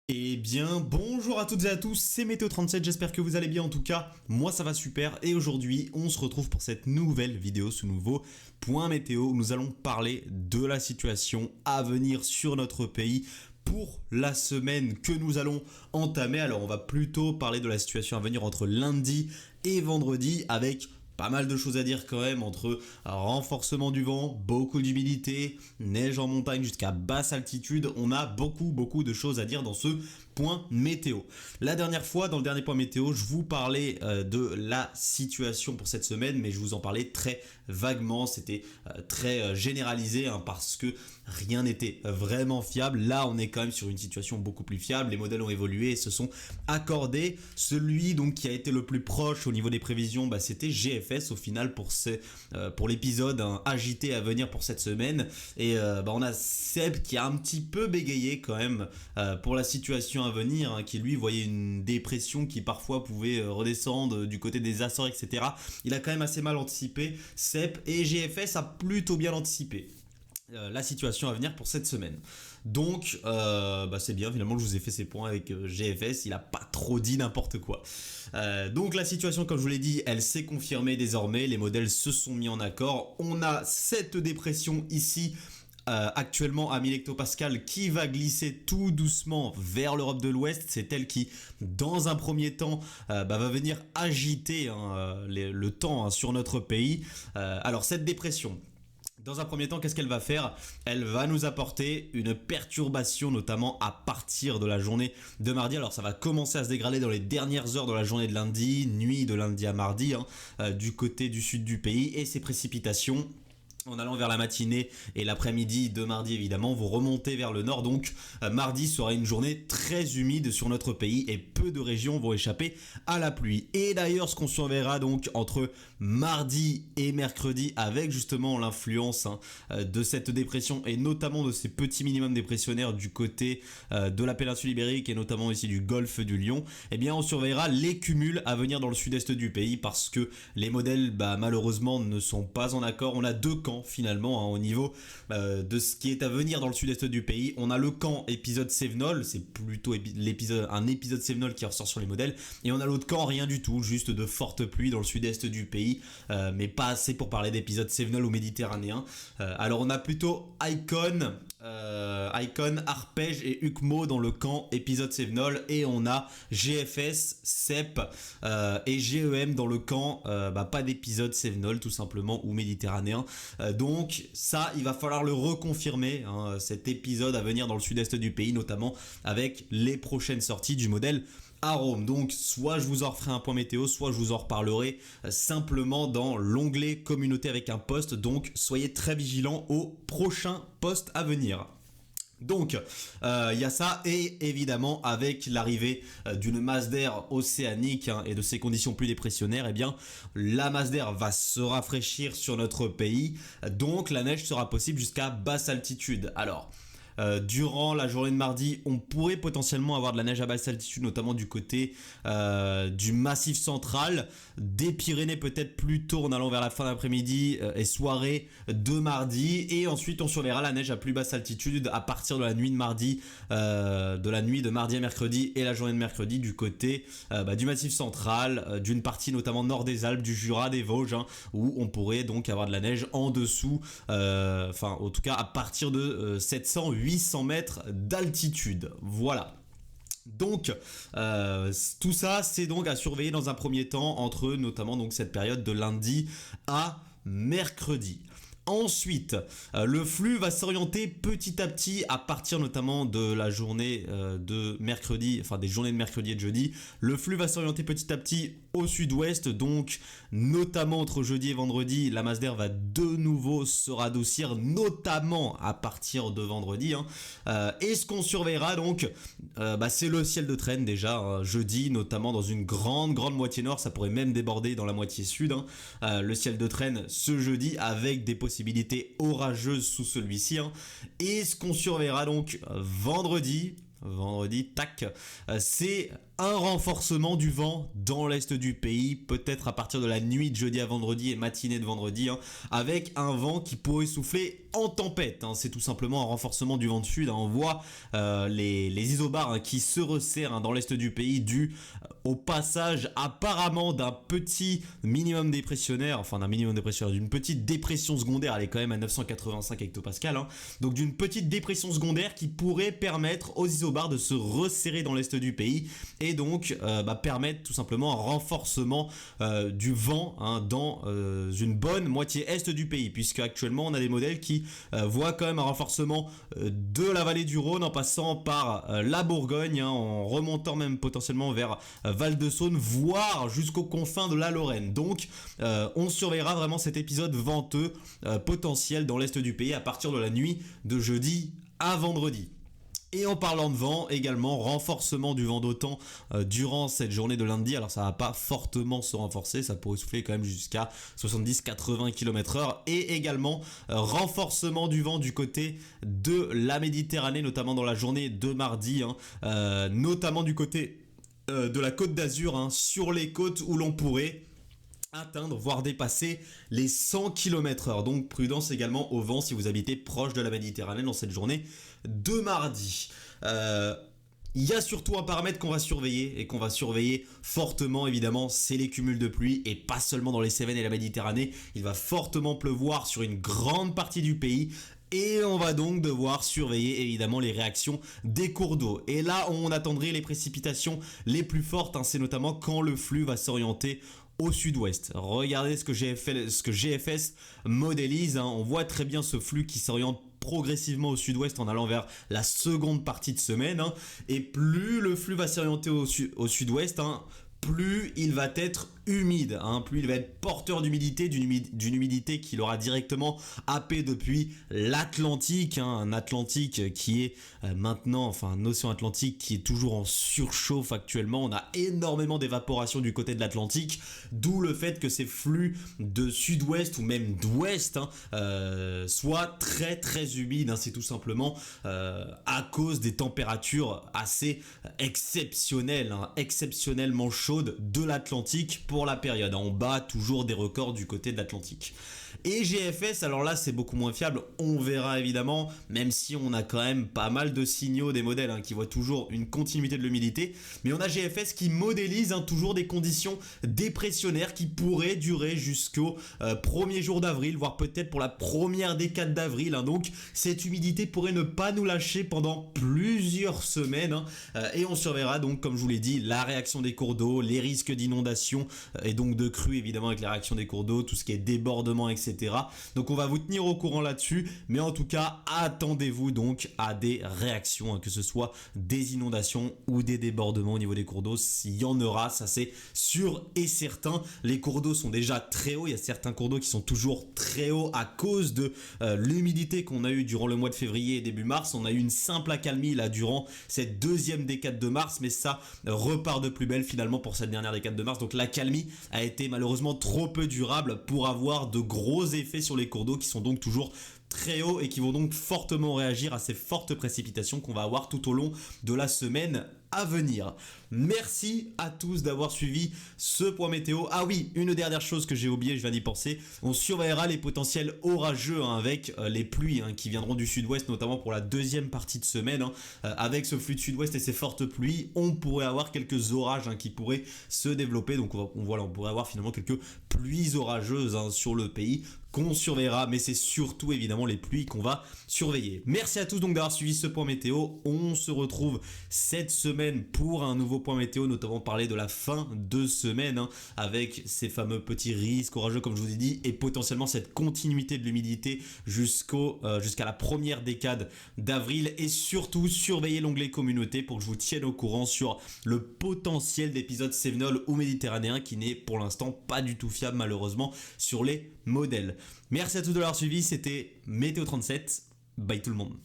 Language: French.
Eh bien, bonjour à toutes et à tous, c'est Météo37, j'espère que vous allez bien en tout cas, moi ça va super et aujourd'hui on se retrouve pour cette nouvelle vidéo, ce nouveau point météo où nous allons parler de la situation à venir sur notre pays pour la semaine que nous allons entamer. Alors on va plutôt parler de la situation à venir entre lundi et vendredi avec pas mal de choses à dire quand même entre renforcement du vent, beaucoup d'humidité, neige en montagne jusqu'à basse altitude. On a beaucoup de choses à dire dans ce point météo. La dernière fois, dans le dernier point météo, je vous parlais de la situation pour cette semaine, mais je vous en parlais très vaguement. C'était très généralisé parce que rien n'était vraiment fiable. Là, on est quand même sur une situation beaucoup plus fiable. Les modèles ont évolué et se sont accordés. Celui donc qui a été le plus proche au niveau des prévisions, c'était GFS au final pour l'épisode agité à venir pour cette semaine. Et on a Seb qui a un petit peu bégayé quand même pour la situation à venir, qui lui voyait une dépression qui parfois pouvait redescendre du côté des Açores, etc. Il a quand même assez mal anticipé, Seb, et GFS a plutôt bien anticipé la situation à venir pour cette semaine. Donc c'est bien, finalement je vous ai fait ces points avec GFS, il a pas trop dit n'importe quoi. Donc la situation, comme je vous l'ai dit, elle s'est confirmée désormais, les modèles se sont mis en accord. On a cette dépression ici actuellement à 1000 hectopascales qui va glisser tout doucement vers l'Europe de l'Ouest. C'est elle qui, dans un premier temps, va venir agiter le temps sur notre pays. Alors cette dépression, dans un premier temps, qu'est-ce qu'elle va faire? Elle va nous apporter une perturbation, notamment à partir de la journée de mardi. Alors ça va commencer à se dégrader dans les dernières heures de la journée de lundi, nuit de lundi à mardi, du côté du sud du pays. Et ces précipitations, en allant vers la matinée et l'après-midi de mardi évidemment, vont remonter vers le nord. Donc mardi sera une journée très humide sur notre pays et peu de régions vont échapper à la pluie. Et d'ailleurs, ce qu'on surveillera donc entre mardi et mercredi, avec justement l'influence de cette dépression et notamment de ces petits minimums dépressionnaires du côté de la péninsule ibérique et notamment ici du golfe du Lion, eh bien on surveillera les cumuls à venir dans le sud-est du pays parce que les modèles malheureusement ne sont pas en accord. On a deux camps finalement au niveau de ce qui est à venir dans le sud-est du pays. On a le camp épisode Cévenol, c'est plutôt un épisode Cévenol qui ressort sur les modèles, et on a l'autre camp, rien du tout, juste de fortes pluies dans le sud-est du pays, mais pas assez pour parler d'épisode Cévenol ou méditerranéen. Alors on a plutôt Icon, Arpège et Ukmo dans le camp épisode Cévenol, et on a GFS, CEP et GEM dans le camp pas d'épisode Cévenol tout simplement ou méditerranéen. Donc ça, il va falloir le reconfirmer, cet épisode à venir dans le sud-est du pays, notamment avec les prochaines sorties du modèle Arome. Donc soit je vous en referai un point météo, soit je vous en reparlerai simplement dans l'onglet communauté avec un post. Donc soyez très vigilants aux prochains posts à venir. Donc il y a ça, et évidemment avec l'arrivée d'une masse d'air océanique et de ces conditions plus dépressionnaires, eh bien la masse d'air va se rafraîchir sur notre pays, donc la neige sera possible jusqu'à basse altitude. Alors durant la journée de mardi, on pourrait potentiellement avoir de la neige à basse altitude, notamment du côté du Massif central, des Pyrénées peut-être plus tôt en allant vers la fin d'après-midi et soirée de mardi. Et ensuite, on surveillera la neige à plus basse altitude à partir de la nuit de mardi, de la nuit de mardi à mercredi et la journée de mercredi du côté du Massif central, d'une partie notamment nord des Alpes, du Jura, des Vosges, où on pourrait donc avoir de la neige en dessous, en tout cas à partir de 700-800 mètres d'altitude. Voilà. Donc tout ça, c'est donc à surveiller dans un premier temps entre notamment donc cette période de lundi à mercredi. Ensuite, le flux va s'orienter petit à petit à partir notamment de la journée de mercredi, enfin des journées de mercredi et de jeudi. Le flux va s'orienter petit à petit au sud-ouest, donc notamment entre jeudi et vendredi, la masse d'air va de nouveau se radoucir, notamment à partir de vendredi. Et ce qu'on surveillera donc, c'est le ciel de traîne déjà, jeudi, notamment dans une grande moitié nord, ça pourrait même déborder dans la moitié sud. Le ciel de traîne ce jeudi avec des possibilités orageuses sous celui-ci. Et ce qu'on surveillera donc vendredi, tac, c'est un renforcement du vent dans l'est du pays, peut-être à partir de la nuit de jeudi à vendredi et matinée de vendredi, avec un vent qui pourrait souffler en tempête. C'est tout simplement un renforcement du vent de sud. On voit les isobars qui se resserrent dans l'est du pays dû au passage apparemment d'un petit minimum dépressionnaire, d'une petite dépression secondaire. Elle est quand même à 985 hectopascales, donc d'une petite dépression secondaire qui pourrait permettre aux isobars de se resserrer dans l'est du pays et donc permettre tout simplement un renforcement du vent dans une bonne moitié est du pays, puisque actuellement on a des modèles qui voient quand même un renforcement de la vallée du Rhône en passant par la Bourgogne, en remontant même potentiellement vers Val-de-Saône, voire jusqu'aux confins de la Lorraine. Donc on surveillera vraiment cet épisode venteux potentiel dans l'est du pays à partir de la nuit de jeudi à vendredi. Et en parlant de vent, également renforcement du vent d'OTAN durant cette journée de lundi. Alors ça va pas fortement se renforcer, ça pourrait souffler quand même jusqu'à 70-80 km/h. Et également renforcement du vent du côté de la Méditerranée, notamment dans la journée de mardi, notamment du côté de la Côte d'Azur, sur les côtes où l'on pourrait atteindre, voire dépasser les 100 km/h. Donc prudence également au vent si vous habitez proche de la Méditerranée dans cette journée de mardi. Il y a surtout un paramètre qu'on va surveiller et qu'on va surveiller fortement évidemment, c'est les cumuls de pluie et pas seulement dans les Cévennes et la Méditerranée. Il va fortement pleuvoir sur une grande partie du pays. Et on va donc devoir surveiller évidemment les réactions des cours d'eau. Et là, on attendrait les précipitations les plus fortes. C'est notamment quand le flux va s'orienter au sud-ouest. Regardez ce que GFS modélise. On voit très bien ce flux qui s'oriente progressivement au sud-ouest en allant vers la seconde partie de semaine. Et plus le flux va s'orienter au sud-ouest, plus il va être humide, plus il va être porteur d'humidité, d'une humidité qu'il aura directement happé depuis l'Atlantique, un Atlantique qui est maintenant, un océan Atlantique qui est toujours en surchauffe actuellement. On a énormément d'évaporation du côté de l'Atlantique, d'où le fait que ces flux de sud-ouest ou même d'ouest soient très très humides. C'est tout simplement à cause des températures assez exceptionnelles, exceptionnellement chaudes de l'Atlantique pour la période. On bat toujours des records du côté de l'Atlantique. Et GFS, alors là c'est beaucoup moins fiable, on verra évidemment, même si on a quand même pas mal de signaux des modèles qui voient toujours une continuité de l'humidité, mais on a GFS qui modélise toujours des conditions dépressionnaires qui pourraient durer jusqu'au premier jour d'avril, voire peut-être pour la première décade d'avril. Donc cette humidité pourrait ne pas nous lâcher pendant plusieurs semaines, et on surveillera donc, comme je vous l'ai dit, la réaction des cours d'eau, les risques d'inondation et donc de crues évidemment avec la réaction des cours d'eau, tout ce qui est débordement, etc. Donc on va vous tenir au courant là-dessus, mais en tout cas attendez-vous donc à des réactions, que ce soit des inondations ou des débordements au niveau des cours d'eau. S'il y en aura, ça c'est sûr et certain. Les cours d'eau sont déjà très hauts, il y a certains cours d'eau qui sont toujours très hauts à cause de l'humidité qu'on a eu durant le mois de février et début mars. On a eu une simple accalmie là durant cette deuxième décade de mars, mais ça repart de plus belle finalement pour cette dernière décade de mars. Donc l'accalmie a été malheureusement trop peu durable pour avoir de gros effets sur les cours d'eau qui sont donc toujours très hauts et qui vont donc fortement réagir à ces fortes précipitations qu'on va avoir tout au long de la semaine à venir. Merci à tous d'avoir suivi ce point météo. Ah oui, une dernière chose que j'ai oublié, je viens d'y penser, on surveillera les potentiels orageux avec les pluies qui viendront du sud-ouest, notamment pour la deuxième partie de semaine. Avec ce flux de sud-ouest et ces fortes pluies, on pourrait avoir quelques orages qui pourraient se développer. Donc on pourrait avoir finalement quelques pluies orageuses sur le pays qu'on surveillera, mais c'est surtout évidemment les pluies qu'on va surveiller. Merci à tous donc d'avoir suivi ce point météo. On se retrouve cette semaine pour un nouveau point météo, notamment parler de la fin de semaine avec ces fameux petits risques orageux comme je vous ai dit, et potentiellement cette continuité de l'humidité jusqu'à la première décade d'avril. Et surtout surveiller l'onglet communauté pour que je vous tienne au courant sur le potentiel d'épisodes cévenol ou méditerranéen qui n'est pour l'instant pas du tout fiable malheureusement sur les modèles. Merci à tous de l'avoir suivi, c'était Météo 37, bye tout le monde.